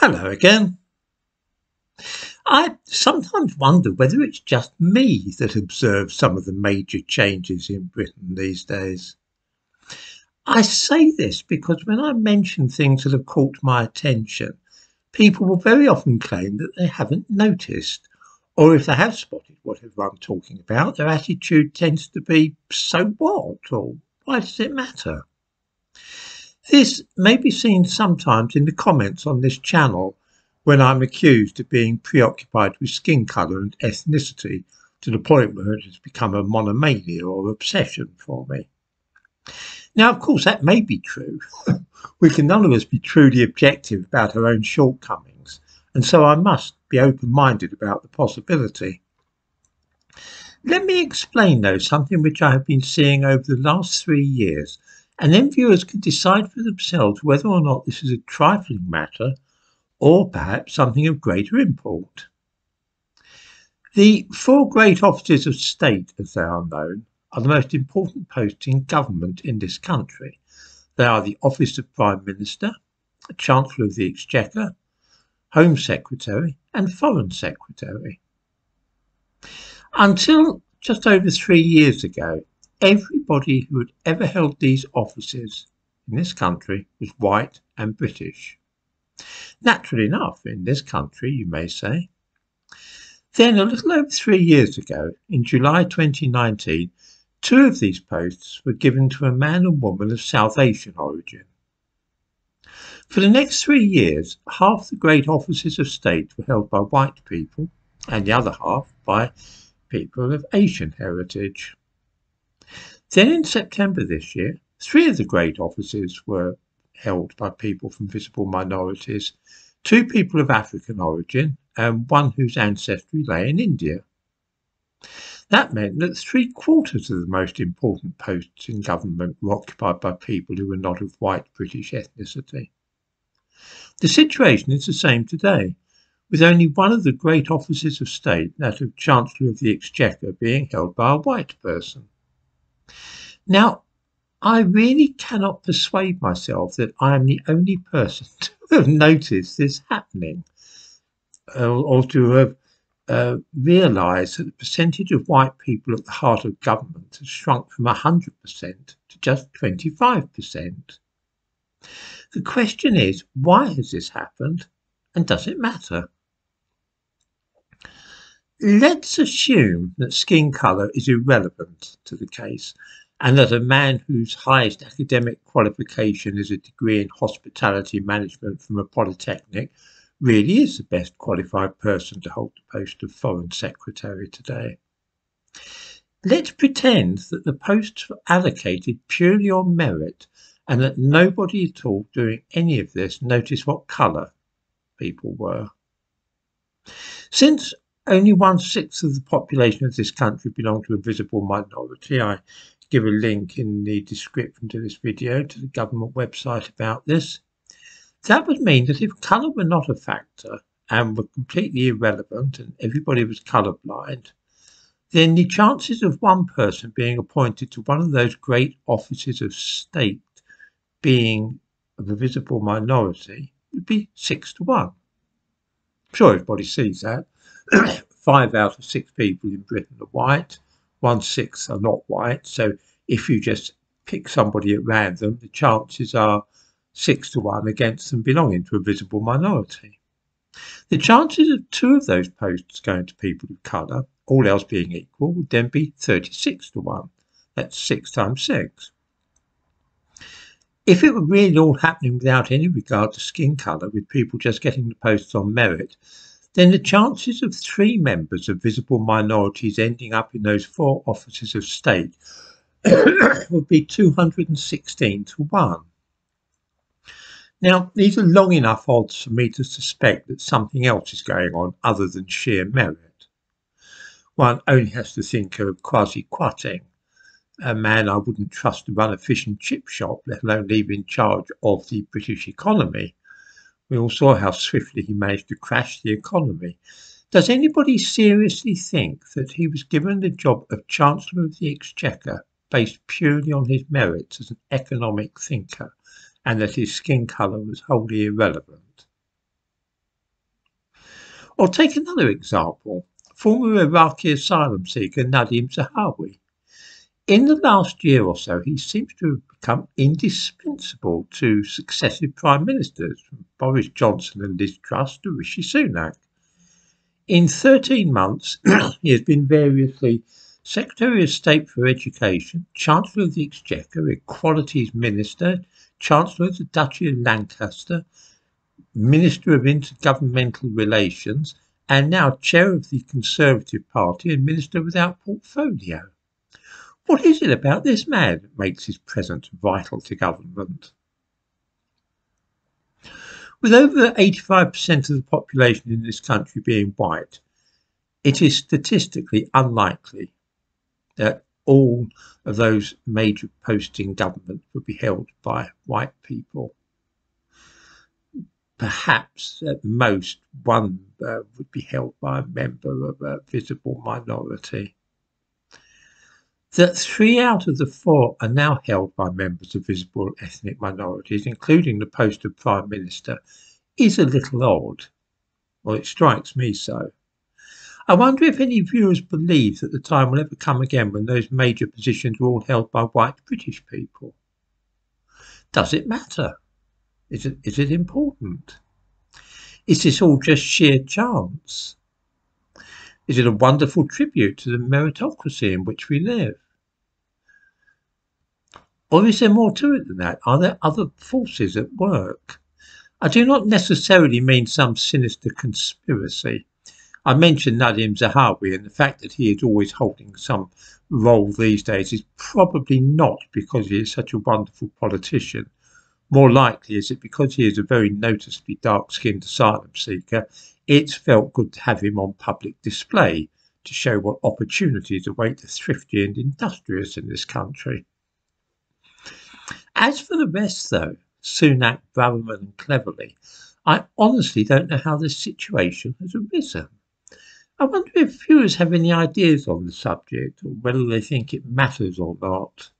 Hello again. I sometimes wonder whether it's just me that observes some of the major changes in Britain these days. I say this because when I mention things that have caught my attention, people will very often claim that they haven't noticed, or if they have spotted whatever I'm talking about, their attitude tends to be, so what, or why does it matter? This may be seen sometimes in the comments on this channel when I'm accused of being preoccupied with skin colour and ethnicity to the point where it has become a monomania or obsession for me. Now, of course, that may be true. We can none of us be truly objective about our own shortcomings, and so I must be open-minded about the possibility. Let me explain, though, something which I have been seeing over the last 3 years, and then viewers can decide for themselves whether or not this is a trifling matter or perhaps something of greater import. The four great offices of state, as they are known, are the most important posts in government in this country. They are the Office of Prime Minister, Chancellor of the Exchequer, Home Secretary and Foreign Secretary. Until just over 3 years ago, everybody who had ever held these offices in this country was white and British. Natural enough in this country, you may say. Then, a little over 3 years ago, in July 2019, two of these posts were given to a man and woman of South Asian origin. For the next 3 years, half the great offices of state were held by white people, and the other half by people of Asian heritage. Then in September this year, three of the great offices were held by people from visible minorities, two people of African origin and one whose ancestry lay in India. That meant that 3/4 of the most important posts in government were occupied by people who were not of white British ethnicity. The situation is the same today, with only one of the great offices of state, that of Chancellor of the Exchequer, being held by a white person. Now, I really cannot persuade myself that I am the only person to have noticed this happening, or to have realised that the percentage of white people at the heart of government has shrunk from 100% to just 25%. The question is, why has this happened, and does it matter? Let's assume that skin colour is irrelevant to the case, and that a man whose highest academic qualification is a degree in hospitality management from a polytechnic really is the best qualified person to hold the post of Foreign Secretary today. Let's pretend that the posts were allocated purely on merit and that nobody at all doing any of this noticed what colour people were. Since only 1/6 of the population of this country belong to a visible minority, I give a link in the description to this video to the government website about this. That would mean that if colour were not a factor and were completely irrelevant and everybody was colourblind, then the chances of one person being appointed to one of those great offices of state being of a visible minority would be 6-1. I'm sure everybody sees that. 5 out of 6 people in Britain are white, 1/6 are not white. So if you just pick somebody at random, the chances are 6-1 against them belonging to a visible minority. The chances of 2 of those posts going to people of colour, all else being equal, would then be 36-1. That's 6 times 6. If it were really all happening without any regard to skin colour, with people just getting the posts on merit, then the chances of 3 members of visible minorities ending up in those 4 offices of state would be 216-1. Now, these are long enough odds for me to suspect that something else is going on other than sheer merit. One only has to think of Kwasi Kwarteng, a man I wouldn't trust to run a fish and chip shop, let alone leave in charge of the British economy. We all saw how swiftly he managed to crash the economy. Does anybody seriously think that he was given the job of Chancellor of the Exchequer based purely on his merits as an economic thinker, and that his skin colour was wholly irrelevant? Or take another example, former Iraqi asylum seeker Nadim Zahawi. In the last year or so, he seems to have become indispensable to successive prime ministers, from Boris Johnson and Liz Truss to Rishi Sunak. In 13 months, he has been variously Secretary of State for Education, Chancellor of the Exchequer, Equalities Minister, Chancellor of the Duchy of Lancaster, Minister of Intergovernmental Relations, and now Chair of the Conservative Party and Minister without portfolio. What is it about this man that makes his presence vital to government? With over 85% of the population in this country being white, it is statistically unlikely that all of those major posts in government would be held by white people. Perhaps at most one would be held by a member of a visible minority. That 3 out of the 4 are now held by members of visible ethnic minorities, including the post of Prime Minister, is a little odd, or it strikes me so. I wonder if any viewers believe that the time will ever come again when those major positions are all held by white British people. Does it matter? Is it important? Is this all just sheer chance? Is it a wonderful tribute to the meritocracy in which we live? Or is there more to it than that? Are there other forces at work? I do not necessarily mean some sinister conspiracy. I mentioned Nadim Zahawi, and the fact that he is always holding some role these days is probably not because he is such a wonderful politician. More likely is it because he is a very noticeably dark-skinned asylum seeker. It's felt good to have him on public display to show what opportunities await the thrifty and industrious in this country. As for the rest, though, Sunak, Braverman and Cleverly, I honestly don't know how this situation has arisen. I wonder if viewers have any ideas on the subject, or whether they think it matters or not.